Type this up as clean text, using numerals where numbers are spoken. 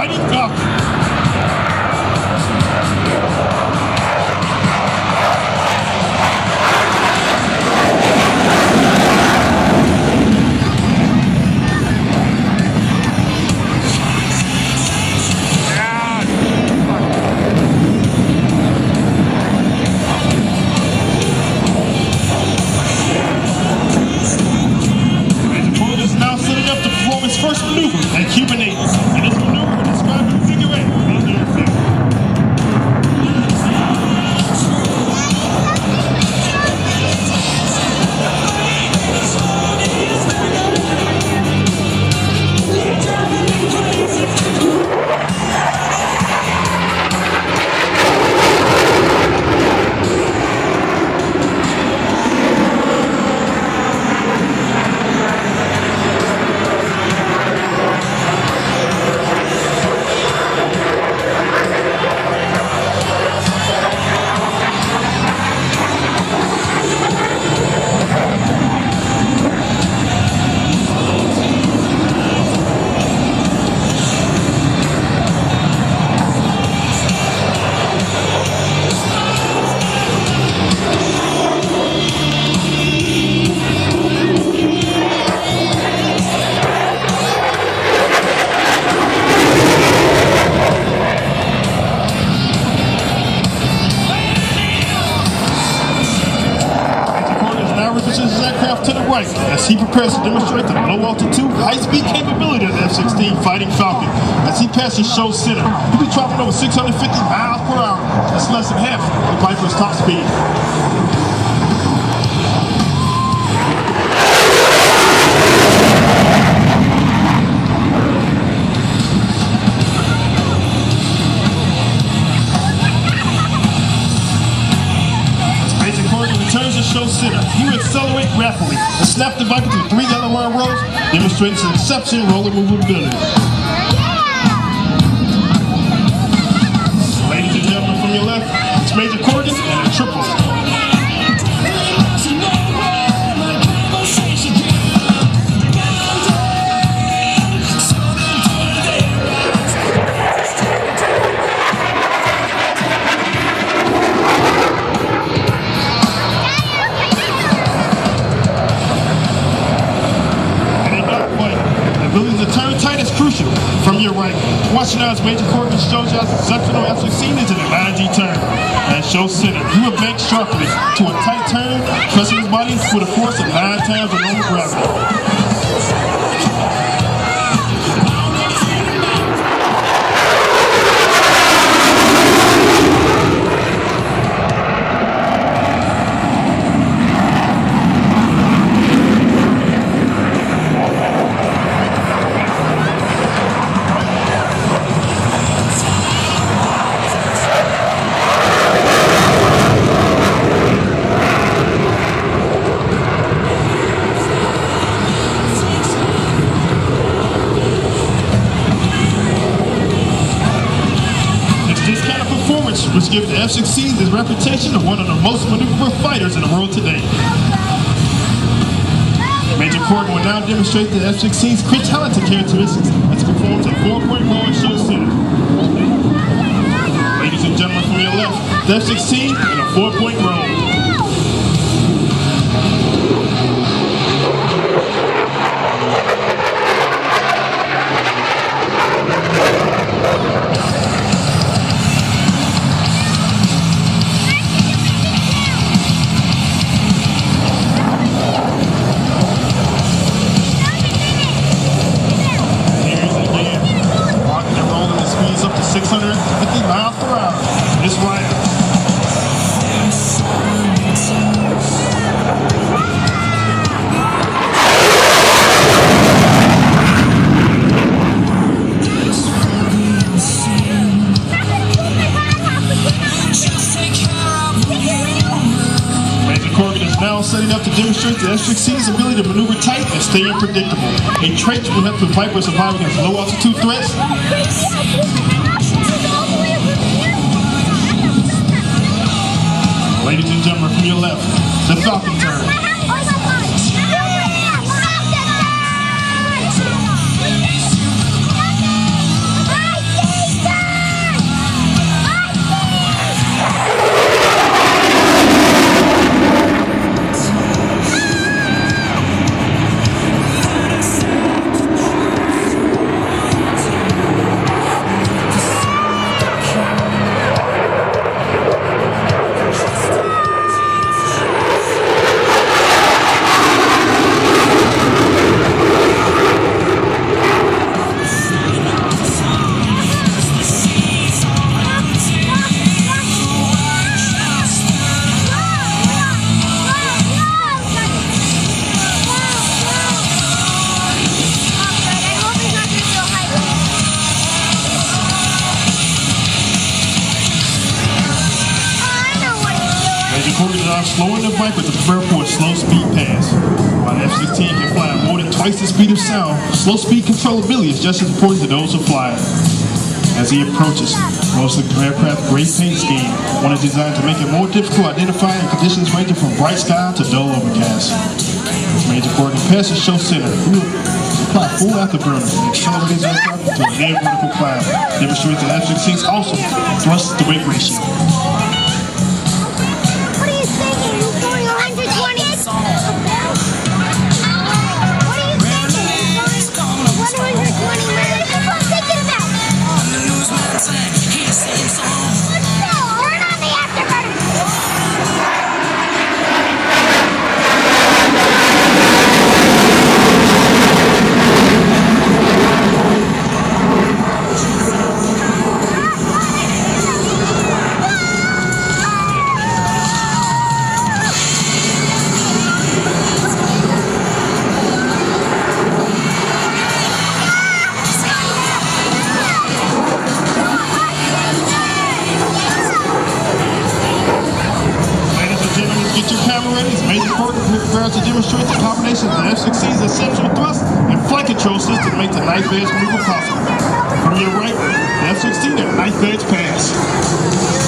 Fighting Falcon. First maneuver at Cuban 8, and this maneuver described in figure 8 on the airfield. Repositions his aircraft to the right as he prepares to demonstrate the low-altitude, high-speed capability of the F-16 Fighting Falcon. As he passes show center, he'll be traveling over 650 miles per hour. That's less than half the Viper's top speed. Returns to show center. He will accelerate rapidly and snap the Viper through 3 Delaware rows, demonstrating his exceptional roller movability. Ladies and gentlemen, from your left, it's Major Corrigan and a triple. Ability to turn tight is crucial. From your right, watch now as Major Corrigan shows you how exceptional F-16 is in a 9G turn. And show center, he will bank sharply to a tight turn, pressing his body with a force of 9 times the normal gravity. Which gives the F-16 the reputation of one of the most maneuverable fighters in the world today. Major Corrigan will now demonstrate the F-16's criticality characteristics as it performs a 4-point roll and show center. Ladies and gentlemen, from your left, the F-16 in a 4-point roll. Up to 650 miles per hour. This rider. Major Corrigan is now setting up to demonstrate the F-16's ability to maneuver tight and stay unpredictable. A trait that will help the Viper survive against low altitude threats. Ladies and gentlemen, from your left, the Falcon turn. slowing the Viper to prepare for a slow speed pass. While the F-16 can fly at more than twice the speed of sound, slow speed controllability is just as important to those who fly it. As he approaches, most of the aircraft's gray paint scheme, one is designed to make it more difficult to identify in conditions ranging from bright sky to dull overcast. Major Court can pass the show center. We will apply full afterburner and accelerate his aircraft to a near vertical climb, demonstrating the F-16's awesome thrust to weight ratio. What are you thinking? You're going 120? What are you thinking? You're going 120 miles? That's what I'm thinking about. Turn on the afterburner. Major Court prepares to demonstrate the combination of the F-16's exceptional thrust and flight control system to make the knife edge maneuver possible. From your right, the F-16 at knife edge pass.